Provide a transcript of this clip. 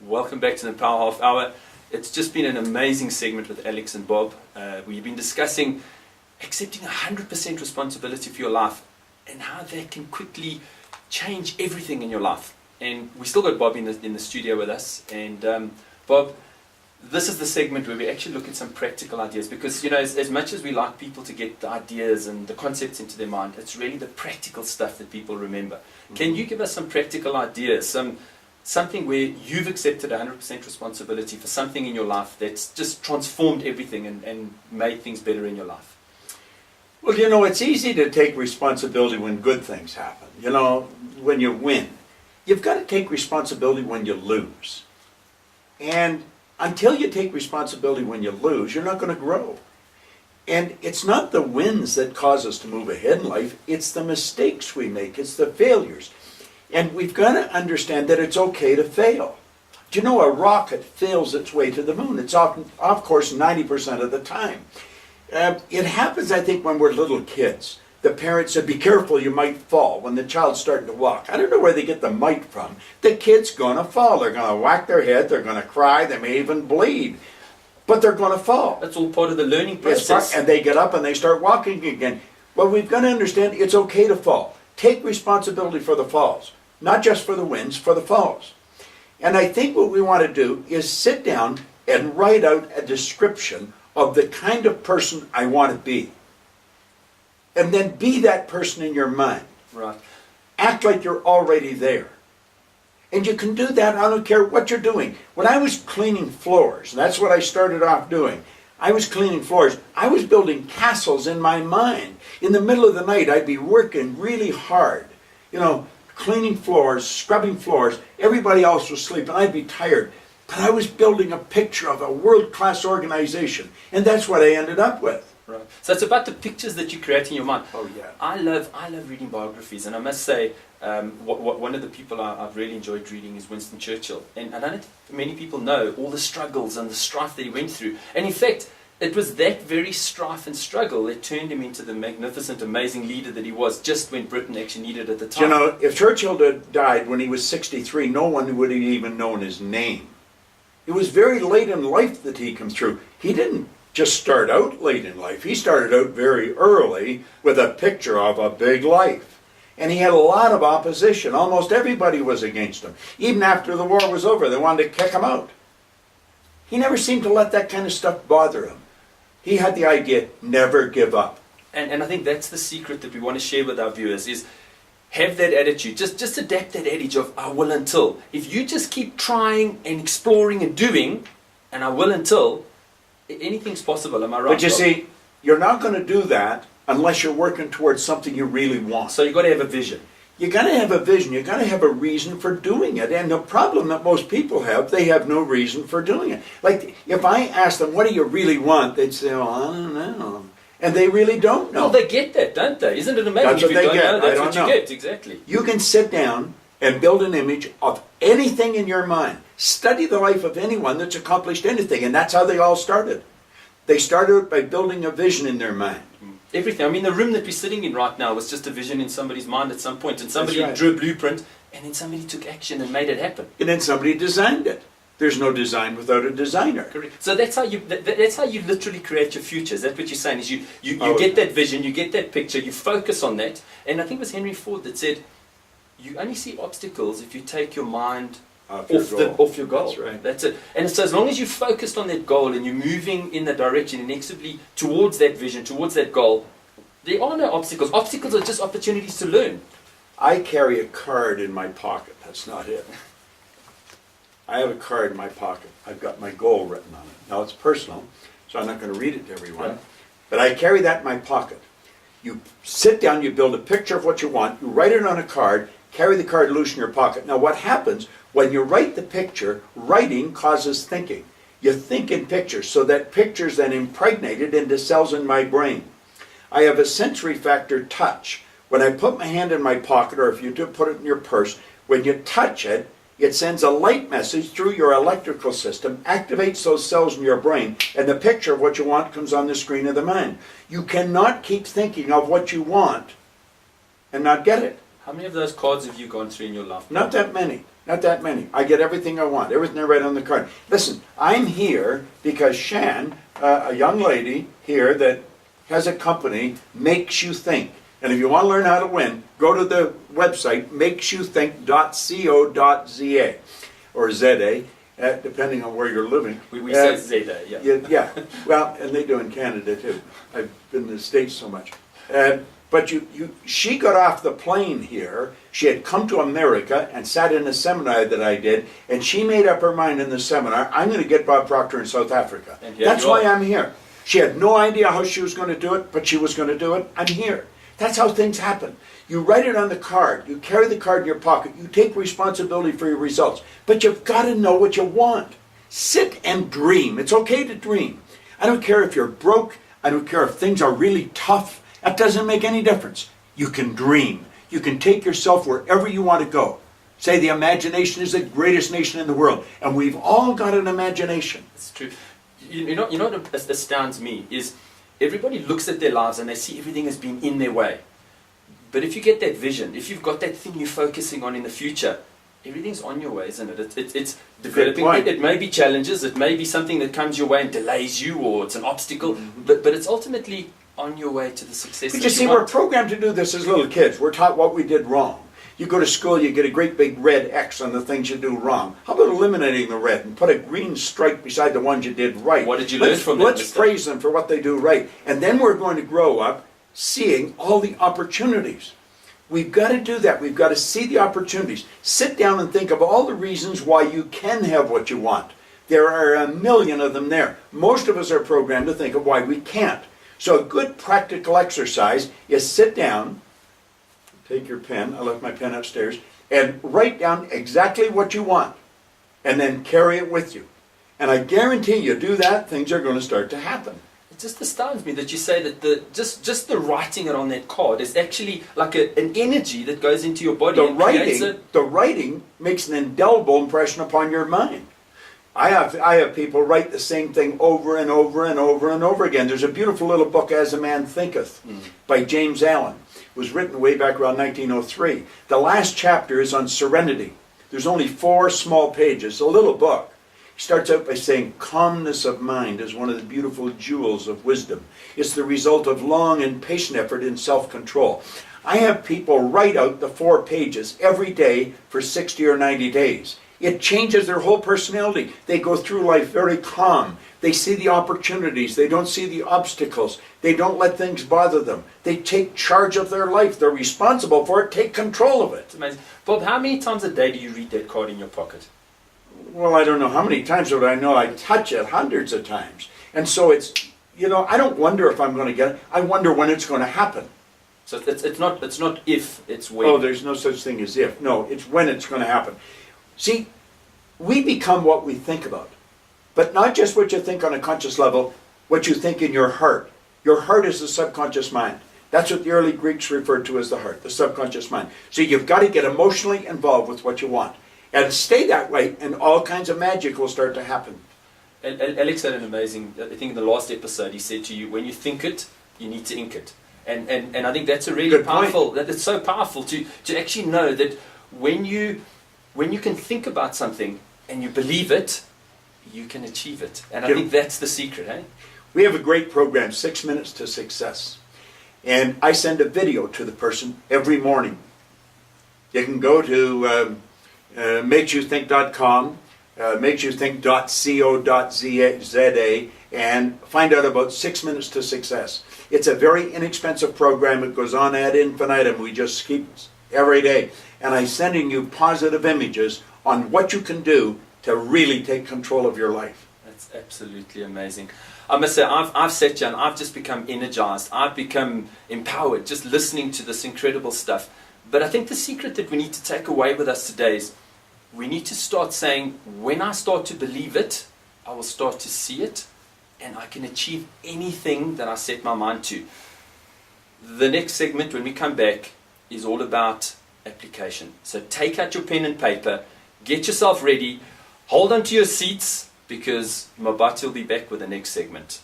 Welcome back to the Power Half Hour. It's just been an amazing segment with Alex and Bob. We've been discussing accepting 100% responsibility for your life and how that can quickly change everything in your life. And we still got Bob in the studio with us. And Bob, this is the segment where we actually look at some practical ideas, because you know, as much as we like people to get the ideas and the concepts into their mind, it's really the practical stuff that people remember. Mm-hmm. Can you give us some practical ideas, something where you've accepted 100% responsibility for something in your life that's just transformed everything and made things better in your life? Well, you know, it's easy to take responsibility when good things happen. You know, when you win. You've got to take responsibility when you lose. And until you take responsibility when you lose, you're not going to grow. And it's not the wins that cause us to move ahead in life. It's the mistakes we make. It's the failures. And we've got to understand that it's okay to fail. Do you know a rocket fails its way to the moon? It's off course 90% of the time. It happens, I think, when we're little kids. The parents said, be careful, you might fall, when the child's starting to walk. I don't know where they get the might from. The kid's going to fall. They're going to whack their head. They're going to cry. They may even bleed. But they're going to fall. That's all part of the learning process. And they get up and they start walking again. Well, we've got to understand it's okay to fall. Take responsibility for the falls. Not just for the wins, for the falls. And I think what we want to do is sit down and write out a description of the kind of person I want to be. And then be that person in your mind. Right. Act like you're already there. And you can do that, I don't care what you're doing. When I was cleaning floors, and that's what I started off doing. I was cleaning floors. I was building castles in my mind. In the middle of the night, I'd be working really hard. You know, cleaning floors, scrubbing floors. Everybody else was sleeping. I'd be tired. But I was building a picture of a world-class organization. And that's what I ended up with. Right. So it's about the pictures that you create in your mind. Oh, yeah. I love reading biographies. And I must say, one of the people I've really enjoyed reading is Winston Churchill. And I don't think many people know all the struggles and the strife that he went through. And in fact, it was that very strife and struggle that turned him into the magnificent, amazing leader that he was just when Britain actually needed at the time. You know, if Churchill had died when he was 63, no one would have even known his name. It was very late in life that he came through. He didn't just start out late in life. He started out very early with a picture of a big life. And he had a lot of opposition. Almost everybody was against him. Even after the war was over, they wanted to kick him out. He never seemed to let that kind of stuff bother him. He had the idea, never give up. And I think that's the secret that we want to share with our viewers is have that attitude. Just adapt that adage of I will until. If you just keep trying and exploring and doing, and I will until, anything's possible. Am I right? But you see, you're not going to do that unless you're working towards something you really want. So you've got to have a vision. You've got to have a vision. You've got to have a reason for doing it. And the problem that most people have, they have no reason for doing it. Like, if I ask them, what do you really want? They'd say, well, I don't know. And they really don't know. Well, they get that, don't they? Isn't it amazing? That's what they get. That's what you get, exactly. You can sit down and build an image of anything in your mind. Study the life of anyone that's accomplished anything. And that's how they all started. They started by building a vision in their mind. Everything. I mean, the room that we're sitting in right now was just a vision in somebody's mind at some point. And somebody right. drew a blueprint, and then somebody took action and made it happen. And then somebody designed it. There's no design without a designer. Correct. So that's how you literally create your future. Is that what you're saying? Is you get that vision, you get that picture, you focus on that. And I think it was Henry Ford that said, you only see obstacles if you take your mind off your goal. That's right. That's it. And so as long as you're focused on that goal and you're moving in that direction inexorably towards that vision, towards that goal, there are no obstacles. Obstacles are just opportunities to learn. I carry a card in my pocket. That's not it. I have a card in my pocket. I've got my goal written on it. Now it's personal, so I'm not going to read it to everyone. Right. But I carry that in my pocket. You sit down, you build a picture of what you want, you write it on a card, carry the card loose in your pocket. Now what happens, when you write the picture, writing causes thinking. You think in pictures, so that picture's then impregnated into cells in my brain. I have a sensory factor touch. When I put my hand in my pocket, or if you do put it in your purse, when you touch it, it sends a light message through your electrical system, activates those cells in your brain, and the picture of what you want comes on the screen of the mind. You cannot keep thinking of what you want and not get it. How many of those cards have you gone through in your life? Not that many. Not that many. I get everything I want. Everything I write on the card. Listen, I'm here because Shan, a young lady here that has a company, Makes You Think. And if you want to learn how to win, go to the website, makesyouthink.co.za or ZA, depending on where you're living. We say Zeta, yeah. Yeah. Well, and they do in Canada too. I've been in the States so much. But she got off the plane here. She had come to America and sat in a seminar that I did, and she made up her mind in the seminar, I'm going to get Bob Proctor in South Africa. That's why I'm here. She had no idea how she was going to do it, but she was going to do it. I'm here. That's how things happen. You write it on the card. You carry the card in your pocket. You take responsibility for your results. But you've got to know what you want. Sit and dream. It's okay to dream. I don't care if you're broke. I don't care if things are really tough. That doesn't make any difference. You can dream. You can take yourself wherever you want to go. Say the imagination is the greatest nation in the world. And we've all got an imagination. It's true. You know what astounds me is everybody looks at their lives and they see everything as being in their way. But if you get that vision, if you've got that thing you're focusing on in the future, everything's on your way, isn't it? It's developing. It may be challenges. It may be something that comes your way and delays you, or it's an obstacle. But it's ultimately on your way to the success. But you see, we're programmed to do this as little kids. We're taught what we did wrong. You go to school, you get a great big red X on the things you do wrong. How about eliminating the red and put a green stripe beside the ones you did right? What did you learn from that? Let's praise them for what they do right. And then we're going to grow up seeing all the opportunities. We've got to do that. We've got to see the opportunities. Sit down and think of all the reasons why you can have what you want. There are a million of them there. Most of us are programmed to think of why we can't. So a good practical exercise is sit down, take your pen, I left my pen upstairs, and write down exactly what you want, and then carry it with you. And I guarantee you do that, things are going to start to happen. It just astounds me that you say that just the writing it on that card is actually like an energy that goes into your body. The writing makes an indelible impression upon your mind. I have people write the same thing over and over and over and over again. There's a beautiful little book, As a Man Thinketh, by James Allen. It was written way back around 1903. The last chapter is on serenity. There's only 4 small pages, a little book. He starts out by saying, calmness of mind is one of the beautiful jewels of wisdom. It's the result of long and patient effort in self-control. I have people write out the 4 pages every day for 60 or 90 days. It changes their whole personality. They go through life very calm. They see the opportunities. They don't see the obstacles. They don't let things bother them. They take charge of their life. They're responsible for it. Take control of it. It's amazing. Bob, how many times a day do you read that card in your pocket? Well, I don't know how many times, but I know I touch it hundreds of times. And so it's, I don't wonder if I'm going to get it. I wonder when it's going to happen. So it's not if, it's when. Oh, there's no such thing as if. No, it's when it's going to happen. See, we become what we think about. But not just what you think on a conscious level, what you think in your heart. Your heart is the subconscious mind. That's what the early Greeks referred to as the heart, the subconscious mind. So you've got to get emotionally involved with what you want. And stay that way, and all kinds of magic will start to happen. Alex had an amazing, I think in the last episode, he said to you, when you think it, you need to ink it. And I think that's a really powerful, that it's so powerful to actually know that when you can think about something and you believe it, you can achieve it. And I think that's the secret, eh? We have a great program, 6 Minutes to Success. And I send a video to the person every morning. You can go to makesyouthink.com, makesyouthink.co.za, and find out about 6 Minutes to Success. It's a very inexpensive program. It goes on ad infinitum. We just keep every day. And I'm sending you positive images on what you can do to really take control of your life. That's absolutely amazing. I must say, I've sat here and I've just become energized. I've become empowered just listening to this incredible stuff. But I think the secret that we need to take away with us today is we need to start saying, when I start to believe it, I will start to see it, and I can achieve anything that I set my mind to. The next segment, when we come back, is all about application. So take out your pen and paper, get yourself ready, hold on to your seats, because Mabati will be back with the next segment.